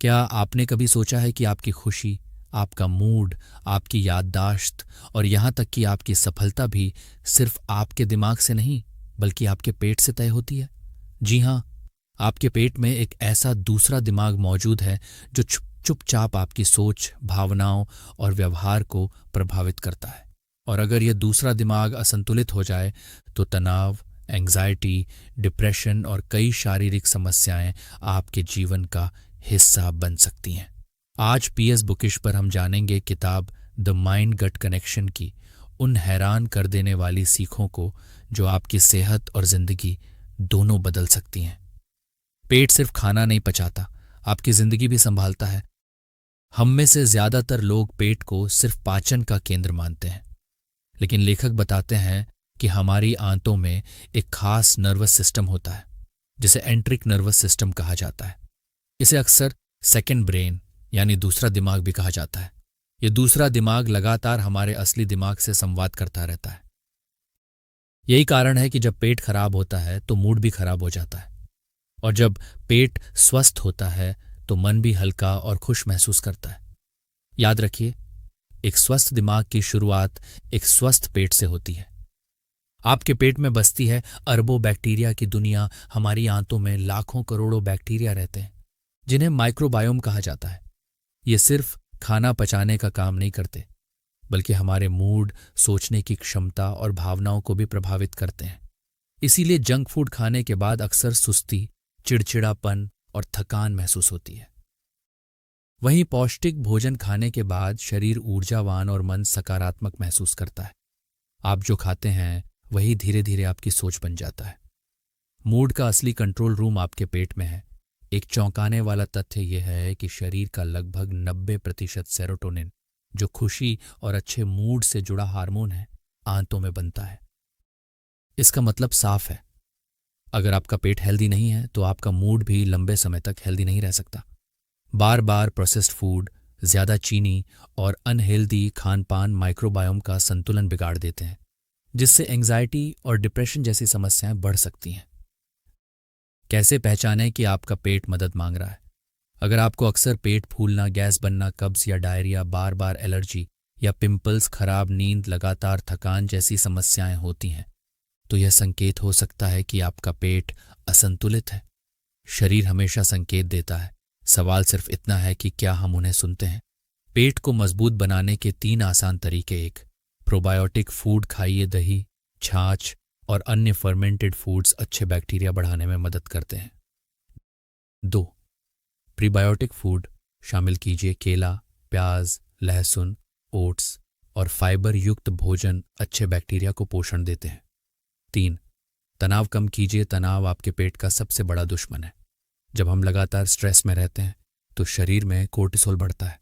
क्या आपने कभी सोचा है कि आपकी खुशी, आपका मूड, आपकी याददाश्त और यहाँ तक कि आपकी सफलता भी सिर्फ आपके दिमाग से नहीं बल्कि आपके पेट से तय होती है? जी हाँ, आपके पेट में एक ऐसा दूसरा दिमाग मौजूद है जो चुपचाप आपकी सोच, भावनाओं और व्यवहार को प्रभावित करता है। और अगर यह दूसरा दिमाग असंतुलित हो जाए तो तनाव, एंग्जाइटी, डिप्रेशन और कई शारीरिक समस्याएं आपके जीवन का हिस्सा बन सकती हैं। आज पीएस बुकिश पर हम जानेंगे किताब द माइंड गट कनेक्शन की उन हैरान कर देने वाली सीखों को जो आपकी सेहत और जिंदगी दोनों बदल सकती हैं। पेट सिर्फ खाना नहीं पचाता, आपकी जिंदगी भी संभालता है। हम में से ज्यादातर लोग पेट को सिर्फ पाचन का केंद्र मानते हैं, लेकिन लेखक बताते हैं कि हमारी आंतों में एक खास नर्वस सिस्टम होता है जिसे एंट्रिक नर्वस सिस्टम कहा जाता है। इसे अक्सर सेकंड ब्रेन यानी दूसरा दिमाग भी कहा जाता है। यह दूसरा दिमाग लगातार हमारे असली दिमाग से संवाद करता रहता है। यही कारण है कि जब पेट खराब होता है तो मूड भी खराब हो जाता है, और जब पेट स्वस्थ होता है तो मन भी हल्का और खुश महसूस करता है। याद रखिए, एक स्वस्थ दिमाग की शुरुआत एक स्वस्थ पेट से होती है। आपके पेट में बसती है अरबों बैक्टीरिया की दुनिया। हमारी आंतों में लाखों करोड़ों बैक्टीरिया रहते हैं जिन्हें माइक्रोबायोम कहा जाता है। ये सिर्फ खाना पचाने का काम नहीं करते बल्कि हमारे मूड, सोचने की क्षमता और भावनाओं को भी प्रभावित करते हैं। इसीलिए जंक फूड खाने के बाद अक्सर सुस्ती, चिड़चिड़ापन और थकान महसूस होती है। वहीं पौष्टिक भोजन खाने के बाद शरीर ऊर्जावान और मन सकारात्मक महसूस करता है। आप जो खाते हैं वही धीरे धीरे आपकी सोच बन जाता है। मूड का असली कंट्रोल रूम आपके पेट में है। एक चौंकाने वाला तथ्य यह है कि शरीर का लगभग 90% सेरोटोनिन, जो खुशी और अच्छे मूड से जुड़ा हार्मोन है, आंतों में बनता है। इसका मतलब साफ है, अगर आपका पेट हेल्दी नहीं है तो आपका मूड भी लंबे समय तक हेल्दी नहीं रह सकता। बार बार प्रोसेस्ड फूड, ज्यादा चीनी और अनहेल्दी खान पान माइक्रोबायोम का संतुलन बिगाड़ देते हैं, जिससे एंग्जाइटी और डिप्रेशन जैसी समस्याएं बढ़ सकती हैं। कैसे पहचानें कि आपका पेट मदद मांग रहा है? अगर आपको अक्सर पेट फूलना, गैस बनना, कब्ज या डायरिया, बार बार एलर्जी या पिंपल्स, खराब नींद, लगातार थकान जैसी समस्याएं होती हैं तो यह संकेत हो सकता है कि आपका पेट असंतुलित है। शरीर हमेशा संकेत देता है, सवाल सिर्फ इतना है कि क्या हम उन्हें सुनते हैं। पेट को मजबूत बनाने के 3 आसान तरीके। 1, प्रोबायोटिक फूड खाइए। दही, छाछ और अन्य फर्मेंटेड फूड्स अच्छे बैक्टीरिया बढ़ाने में मदद करते हैं। 2, प्रीबायोटिक फूड शामिल कीजिए। केला, प्याज, लहसुन, ओट्स और फाइबर युक्त भोजन अच्छे बैक्टीरिया को पोषण देते हैं। 3, तनाव कम कीजिए। तनाव आपके पेट का सबसे बड़ा दुश्मन है। जब हम लगातार स्ट्रेस में रहते हैं तो शरीर में कोर्टिसोल बढ़ता है,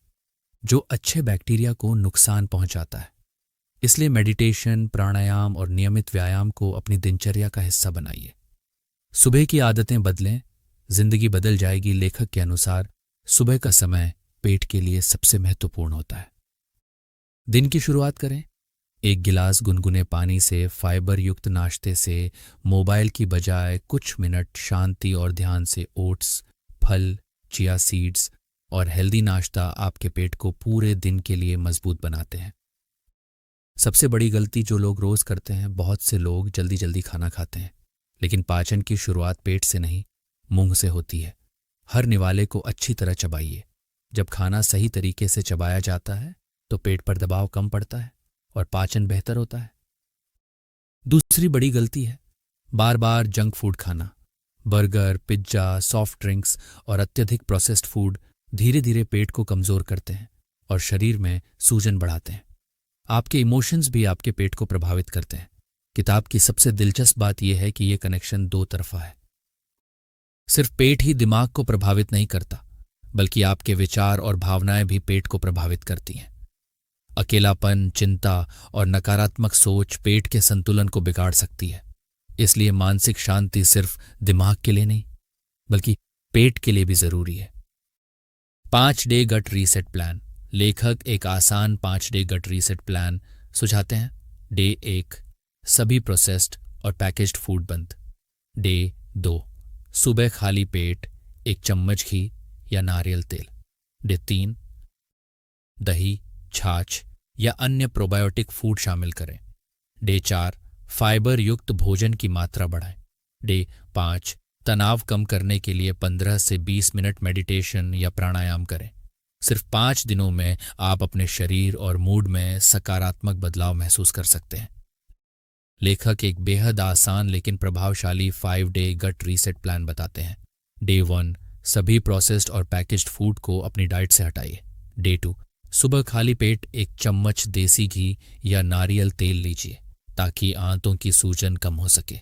जो अच्छे बैक्टीरिया को नुकसान पहुंचाता है। इसलिए मेडिटेशन, प्राणायाम और नियमित व्यायाम को अपनी दिनचर्या का हिस्सा बनाइए। सुबह की आदतें बदलें, जिंदगी बदल जाएगी। लेखक के अनुसार सुबह का समय पेट के लिए सबसे महत्वपूर्ण होता है। दिन की शुरुआत करें 1 गिलास गुनगुने पानी से, फाइबर युक्त नाश्ते से, मोबाइल की बजाय कुछ मिनट शांति और ध्यान से। ओट्स, फल, चिया सीड्स और हेल्दी नाश्ता आपके पेट को पूरे दिन के लिए मजबूत बनाते हैं। सबसे बड़ी गलती जो लोग रोज करते हैं, बहुत से लोग जल्दी जल्दी खाना खाते हैं, लेकिन पाचन की शुरुआत पेट से नहीं, मुंह से होती है। हर निवाले को अच्छी तरह चबाइए। जब खाना सही तरीके से चबाया जाता है तो पेट पर दबाव कम पड़ता है और पाचन बेहतर होता है। दूसरी बड़ी गलती है बार बार जंक फूड खाना। बर्गर, पिज्जा, सॉफ्ट ड्रिंक्स और अत्यधिक प्रोसेस्ड फूड धीरे धीरे पेट को कमजोर करते हैं और शरीर में सूजन बढ़ाते हैं। आपके इमोशंस भी आपके पेट को प्रभावित करते हैं। किताब की सबसे दिलचस्प बात यह है कि यह कनेक्शन 2 तरफा है। सिर्फ पेट ही दिमाग को प्रभावित नहीं करता, बल्कि आपके विचार और भावनाएं भी पेट को प्रभावित करती हैं। अकेलापन, चिंता और नकारात्मक सोच पेट के संतुलन को बिगाड़ सकती है। इसलिए मानसिक शांति सिर्फ दिमाग के लिए नहीं, बल्कि पेट के लिए भी जरूरी है। 5 डे गट रीसेट प्लान। लेखक एक आसान 5 डे गट रीसेट प्लान सुझाते हैं। डे 1, सभी प्रोसेस्ड और पैकेज्ड फूड बंद। डे 2, सुबह खाली पेट 1 चम्मच घी या नारियल तेल। डे 3, दही, छाछ या अन्य प्रोबायोटिक फूड शामिल करें। डे 4, फाइबर युक्त भोजन की मात्रा बढ़ाएं। डे 5, तनाव कम करने के लिए 15 से 20 मिनट मेडिटेशन या प्राणायाम करें। सिर्फ 5 दिनों में आप अपने शरीर और मूड में सकारात्मक बदलाव महसूस कर सकते हैं। लेखक एक बेहद आसान लेकिन प्रभावशाली 5-डे गट रीसेट प्लान बताते हैं। डे 1, सभी प्रोसेस्ड और पैकेज्ड फूड को अपनी डाइट से हटाइए। डे 2, सुबह खाली पेट 1 चम्मच देसी घी या नारियल तेल लीजिए ताकि आंतों की सूजन कम हो सके।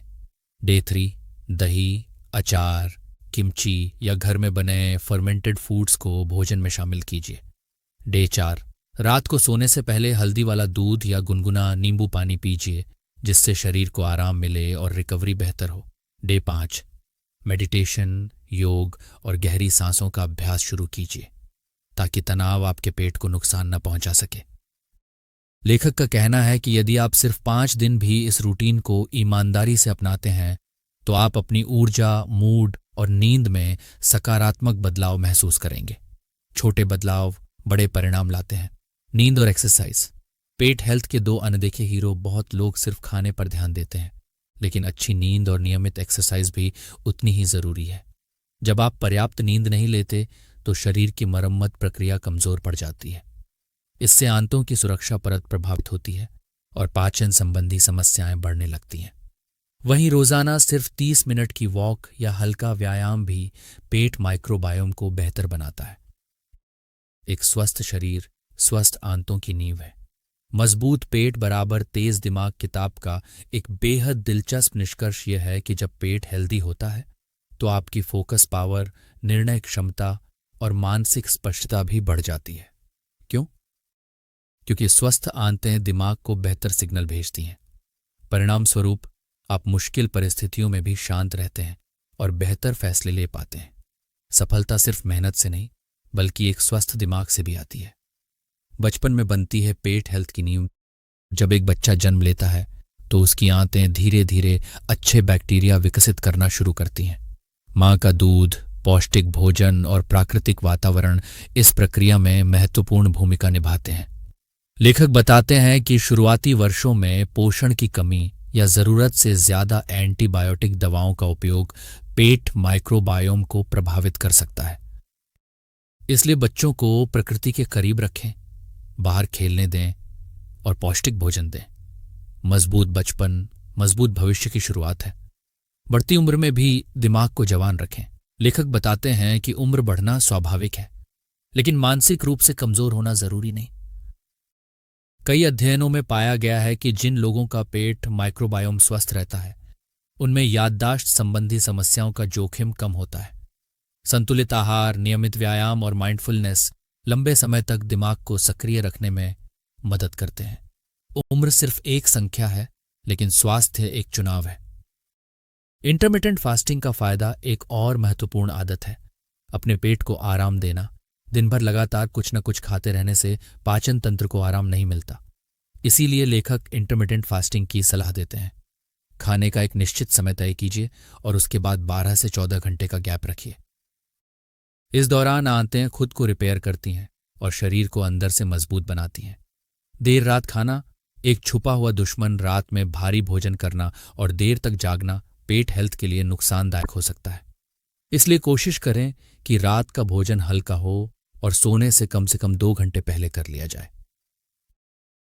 डे 3, दही, अचार, किमची या घर में बने फर्मेंटेड फूड्स को भोजन में शामिल कीजिए। डे 4, रात को सोने से पहले हल्दी वाला दूध या गुनगुना नींबू पानी पीजिए जिससे शरीर को आराम मिले और रिकवरी बेहतर हो। डे 5, मेडिटेशन, योग और गहरी सांसों का अभ्यास शुरू कीजिए ताकि तनाव आपके पेट को नुकसान न पहुंचा सके। लेखक का कहना है कि यदि आप सिर्फ 5 दिन भी इस रूटीन को ईमानदारी से अपनाते हैं तो आप अपनी ऊर्जा, मूड और नींद में सकारात्मक बदलाव महसूस करेंगे। छोटे बदलाव बड़े परिणाम लाते हैं। नींद और एक्सरसाइज। पेट हेल्थ के 2 अनदेखे हीरो। बहुत लोग सिर्फ खाने पर ध्यान देते हैं, लेकिन अच्छी नींद और नियमित एक्सरसाइज भी उतनी ही जरूरी है। जब आप पर्याप्त नींद नहीं लेते तो शरीर की मरम्मत प्रक्रिया कमजोर पड़ जाती है। इससे आंतों की सुरक्षा परत प्रभावित होती है और पाचन संबंधी समस्याएं बढ़ने लगती हैं। वहीं रोजाना सिर्फ 30 मिनट की वॉक या हल्का व्यायाम भी पेट माइक्रोबायोम को बेहतर बनाता है। एक स्वस्थ शरीर स्वस्थ आंतों की नींव है। मजबूत पेट बराबर तेज दिमाग किताब का एक बेहद दिलचस्प निष्कर्ष यह है कि जब पेट हेल्दी होता है तो आपकी फोकस पावर, निर्णय क्षमता और मानसिक स्पष्टता भी बढ़ जाती है। क्यों? क्योंकि स्वस्थ आंतें दिमाग को बेहतर सिग्नल भेजती हैं। परिणाम स्वरूप आप मुश्किल परिस्थितियों में भी शांत रहते हैं और बेहतर फैसले ले पाते हैं। सफलता सिर्फ मेहनत से नहीं बल्कि एक स्वस्थ दिमाग से भी आती है। बचपन में बनती है पेट हेल्थ की नींव। जब एक बच्चा जन्म लेता है तो उसकी आंतें धीरे धीरे अच्छे बैक्टीरिया विकसित करना शुरू करती हैं। माँ का दूध, पौष्टिक भोजन और प्राकृतिक वातावरण इस प्रक्रिया में महत्वपूर्ण भूमिका निभाते हैं। लेखक बताते हैं कि शुरुआती वर्षों में पोषण की कमी या जरूरत से ज्यादा एंटीबायोटिक दवाओं का उपयोग पेट माइक्रोबायोम को प्रभावित कर सकता है। इसलिए बच्चों को प्रकृति के करीब रखें, बाहर खेलने दें और पौष्टिक भोजन दें। मजबूत बचपन मजबूत भविष्य की शुरुआत है। बढ़ती उम्र में भी दिमाग को जवान रखें। लेखक बताते हैं कि उम्र बढ़ना स्वाभाविक है, लेकिन मानसिक रूप से कमजोर होना जरूरी नहीं। कई अध्ययनों में पाया गया है कि जिन लोगों का पेट माइक्रोबायोम स्वस्थ रहता है उनमें याददाश्त संबंधी समस्याओं का जोखिम कम होता है। संतुलित आहार, नियमित व्यायाम और माइंडफुलनेस लंबे समय तक दिमाग को सक्रिय रखने में मदद करते हैं। उम्र सिर्फ एक संख्या है, लेकिन स्वास्थ्य एक चुनाव है। इंटरमिटेंट फास्टिंग का फायदा एक और महत्वपूर्ण आदत है, अपने पेट को आराम देना। दिन भर लगातार कुछ न कुछ खाते रहने से पाचन तंत्र को आराम नहीं मिलता। इसीलिए लेखक इंटरमिटेंट फास्टिंग की सलाह देते हैं। खाने का एक निश्चित समय तय कीजिए और उसके बाद 12 से 14 घंटे का गैप रखिए। इस दौरान आंतें खुद को रिपेयर करती हैं और शरीर को अंदर से मजबूत बनाती हैं। देर रात खाना एक छुपा हुआ दुश्मन। रात में भारी भोजन करना और देर तक जागना पेट हेल्थ के लिए नुकसानदायक हो सकता है। इसलिए कोशिश करें कि रात का भोजन हल्का हो और सोने से कम 2 घंटे पहले कर लिया जाए।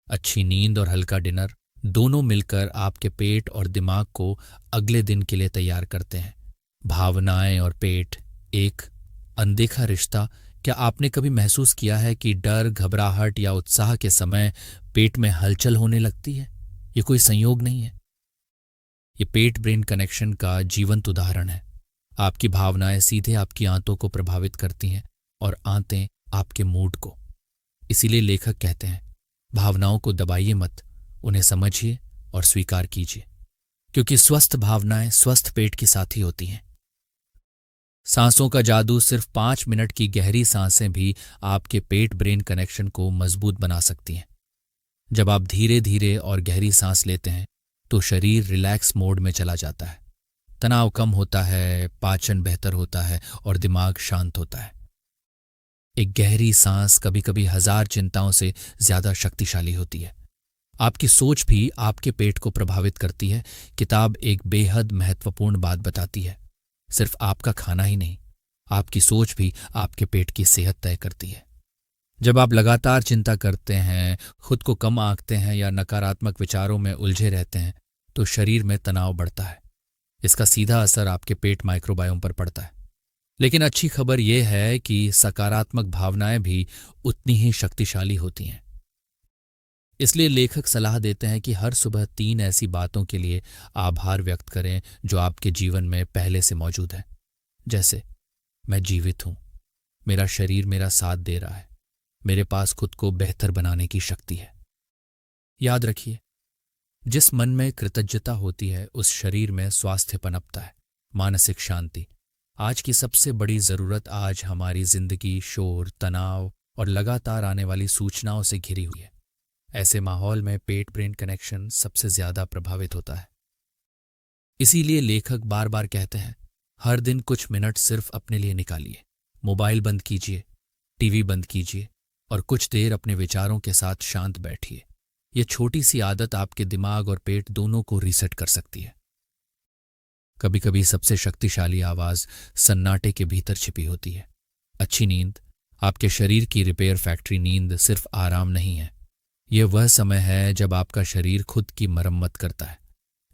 अच्छी नींद और हल्का डिनर दोनों मिलकर आपके पेट और दिमाग को अगले दिन के लिए तैयार करते हैं। भावनाएं और पेट एक अनदेखा रिश्ता। क्या आपने कभी महसूस किया है कि डर, घबराहट या उत्साह के समय पेट में हलचल होने लगती है? ये कोई संयोग नहीं है, ये पेट ब्रेन कनेक्शन का जीवंत उदाहरण है। आपकी भावनाएं सीधे आपकी आंतों को प्रभावित करती हैं और आंतें आपके मूड को। इसीलिए लेखक कहते हैं, भावनाओं को दबाइए मत, उन्हें समझिए और स्वीकार कीजिए, क्योंकि स्वस्थ भावनाएं स्वस्थ पेट की साथी होती हैं। सांसों का जादू। सिर्फ 5 मिनट की गहरी सांसें भी आपके पेट ब्रेन कनेक्शन को मजबूत बना सकती हैं। जब आप धीरे धीरे और गहरी सांस लेते हैं तो शरीर रिलैक्स मोड में चला जाता है। तनाव कम होता है, पाचन बेहतर होता है और दिमाग शांत होता है। एक गहरी सांस कभी कभी 1000 चिंताओं से ज्यादा शक्तिशाली होती है। आपकी सोच भी आपके पेट को प्रभावित करती है। किताब एक बेहद महत्वपूर्ण बात बताती है, सिर्फ आपका खाना ही नहीं, आपकी सोच भी आपके पेट की सेहत तय करती है। जब आप लगातार चिंता करते हैं, खुद को कम आंकते हैं या नकारात्मक विचारों में उलझे रहते हैं, तो शरीर में तनाव बढ़ता है। इसका सीधा असर आपके पेट माइक्रोबायोम पर पड़ता है। लेकिन अच्छी खबर यह है कि सकारात्मक भावनाएं भी उतनी ही शक्तिशाली होती हैं। इसलिए लेखक सलाह देते हैं कि हर सुबह 3 ऐसी बातों के लिए आभार व्यक्त करें जो आपके जीवन में पहले से मौजूद है। जैसे, मैं जीवित हूं, मेरा शरीर मेरा साथ दे रहा है, मेरे पास खुद को बेहतर बनाने की शक्ति है। याद रखिए, जिस मन में कृतज्ञता होती है उस शरीर में स्वास्थ्य पनपता है। मानसिक शांति आज की सबसे बड़ी जरूरत। आज हमारी जिंदगी शोर, तनाव और लगातार आने वाली सूचनाओं से घिरी हुई है। ऐसे माहौल में पेट ब्रेन कनेक्शन सबसे ज्यादा प्रभावित होता है। इसीलिए लेखक बार बार कहते हैं, हर दिन कुछ मिनट सिर्फ अपने लिए निकालिए। मोबाइल बंद कीजिए, टीवी बंद कीजिए और कुछ देर अपने विचारों के साथ शांत बैठिए। यह छोटी सी आदत आपके दिमाग और पेट दोनों को रीसेट कर सकती है। कभी कभी सबसे शक्तिशाली आवाज सन्नाटे के भीतर छिपी होती है। अच्छी नींद, आपके शरीर की रिपेयर फैक्ट्री। नींद सिर्फ आराम नहीं है, यह वह समय है जब आपका शरीर खुद की मरम्मत करता है।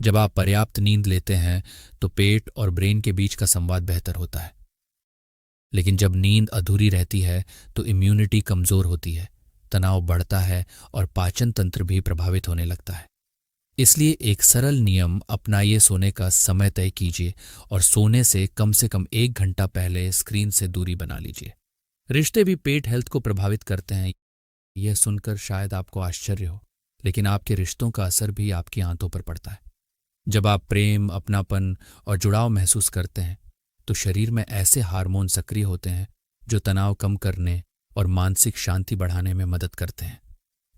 जब आप पर्याप्त नींद लेते हैं तो पेट और ब्रेन के बीच का संवाद बेहतर होता है। लेकिन जब नींद अधूरी रहती है तो इम्यूनिटी कमजोर होती है, तनाव बढ़ता है और पाचन तंत्र भी प्रभावित होने लगता है। इसलिए एक सरल नियम अपनाइए, सोने का समय तय कीजिए और सोने से कम 1 घंटा पहले स्क्रीन से दूरी बना लीजिए। रिश्ते भी पेट हेल्थ को प्रभावित करते हैं। यह सुनकर शायद आपको आश्चर्य हो, लेकिन आपके रिश्तों का असर भी आपकी आंतों पर पड़ता है। जब आप प्रेम, अपनापन और जुड़ाव महसूस करते हैं तो शरीर में ऐसे हार्मोन सक्रिय होते हैं जो तनाव कम करने और मानसिक शांति बढ़ाने में मदद करते हैं।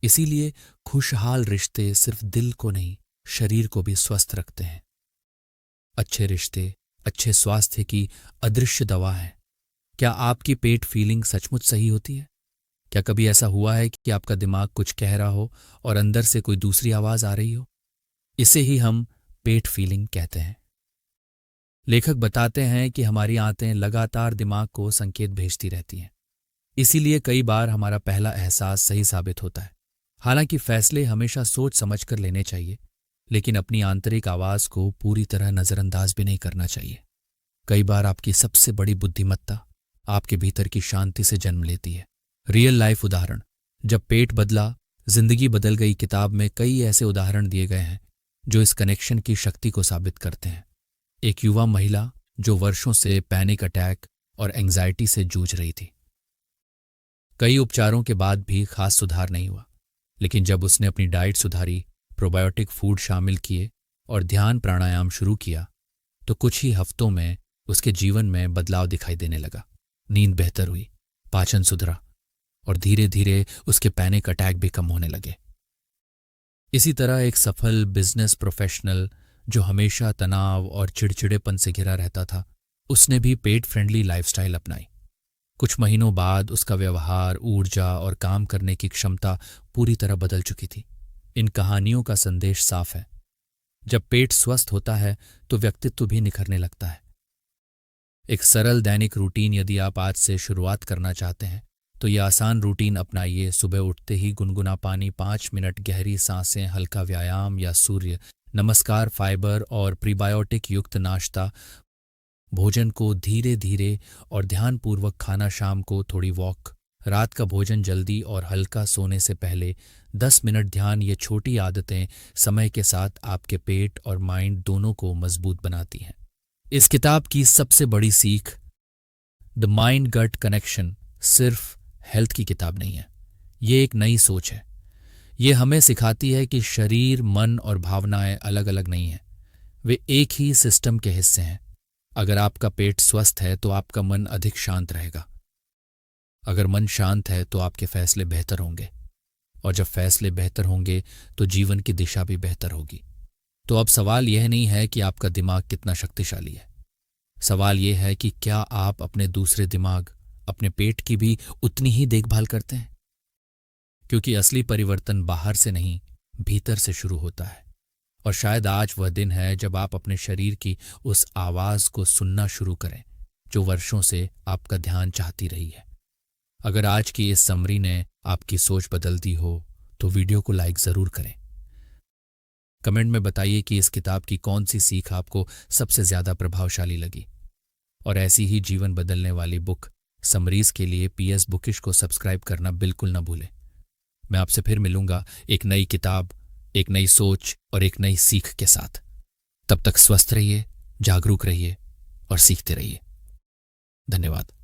इसीलिए खुशहाल रिश्ते सिर्फ दिल को नहीं, शरीर को भी स्वस्थ रखते हैं। अच्छे रिश्ते अच्छे स्वास्थ्य की अदृश्य दवा है। क्या आपकी पेट फीलिंग सचमुच सही होती है? क्या कभी ऐसा हुआ है कि आपका दिमाग कुछ कह रहा हो और अंदर से कोई दूसरी आवाज आ रही हो? इसे ही हम पेट फीलिंग कहते हैं। लेखक बताते हैं कि हमारी आंतें लगातार दिमाग को संकेत भेजती रहती हैं। इसीलिए कई बार हमारा पहला एहसास सही साबित होता है। हालांकि फैसले हमेशा सोच समझ कर लेने चाहिए, लेकिन अपनी आंतरिक आवाज को पूरी तरह नजरअंदाज भी नहीं करना चाहिए। कई बार आपकी सबसे बड़ी बुद्धिमत्ता आपके भीतर की शांति से जन्म लेती है। रियल लाइफ उदाहरण, जब पेट बदला जिंदगी बदल गई किताब में कई ऐसे उदाहरण दिए गए हैं जो इस कनेक्शन की शक्ति को साबित करते हैं। एक युवा महिला जो वर्षों से पैनिक अटैक और एंजाइटी से जूझ रही थी। कई उपचारों के बाद भी खास सुधार नहीं हुआ, लेकिन जब उसने अपनी डाइट सुधारी, प्रोबायोटिक फूड शामिल किए और ध्यान प्राणायाम शुरू किया तो कुछ ही हफ्तों में उसके जीवन में बदलाव दिखाई देने लगा। नींद बेहतर हुई, पाचन सुधरा और धीरे धीरे उसके पैनिक अटैक भी कम होने लगे। इसी तरह एक सफल बिजनेस प्रोफेशनल जो हमेशा तनाव और चिड़चिड़ेपन से घिरा रहता था, उसने भी पेट फ्रेंडली लाइफस्टाइल अपनाई। कुछ महीनों बाद उसका व्यवहार, ऊर्जा और काम करने की क्षमता पूरी तरह बदल चुकी थी। इन कहानियों का संदेश साफ है, जब पेट स्वस्थ होता है तो व्यक्तित्व भी निखरने लगता है। एक सरल दैनिक रूटीन यदि आप आज से शुरुआत करना चाहते हैं तो यह आसान रूटीन अपनाइए। सुबह उठते ही गुनगुना पानी, 5 मिनट गहरी सांसें, हल्का व्यायाम या सूर्य नमस्कार, फाइबर और प्रीबायोटिक युक्त नाश्ता, भोजन को धीरे धीरे और ध्यानपूर्वक खाना, शाम को थोड़ी वॉक, रात का भोजन जल्दी और हल्का, सोने से पहले 10 मिनट ध्यान। ये छोटी आदतें समय के साथ आपके पेट और माइंड दोनों को मजबूत बनाती हैं। इस किताब की सबसे बड़ी सीख, द माइंड गट कनेक्शन, सिर्फ हेल्थ की किताब नहीं है, ये एक नई सोच है। ये हमें सिखाती है कि शरीर, मन और भावनाएं अलग अलग नहीं हैं, वे एक ही सिस्टम के हिस्से हैं। अगर आपका पेट स्वस्थ है तो आपका मन अधिक शांत रहेगा। अगर मन शांत है तो आपके फैसले बेहतर होंगे, और जब फैसले बेहतर होंगे तो जीवन की दिशा भी बेहतर होगी। तो अब सवाल यह नहीं है कि आपका दिमाग कितना शक्तिशाली है, सवाल यह है कि क्या आप अपने दूसरे दिमाग, अपने पेट की भी उतनी ही देखभाल करते हैं? क्योंकि असली परिवर्तन बाहर से नहीं, भीतर से शुरू होता है। और शायद आज वह दिन है जब आप अपने शरीर की उस आवाज को सुनना शुरू करें जो वर्षों से आपका ध्यान चाहती रही है। अगर आज की इस समरी ने आपकी सोच बदल दी हो तो वीडियो को लाइक जरूर करें। कमेंट में बताइए कि इस किताब की कौन सी सीख आपको सबसे ज्यादा प्रभावशाली लगी। और ऐसी ही जीवन बदलने वाली बुक समरीज के लिए PS बुकिश को सब्सक्राइब करना बिल्कुल न भूलें। मैं आपसे फिर मिलूंगा एक नई किताब, एक नई सोच और एक नई सीख के साथ। तब तक स्वस्थ रहिए, जागरूक रहिए और सीखते रहिए। धन्यवाद।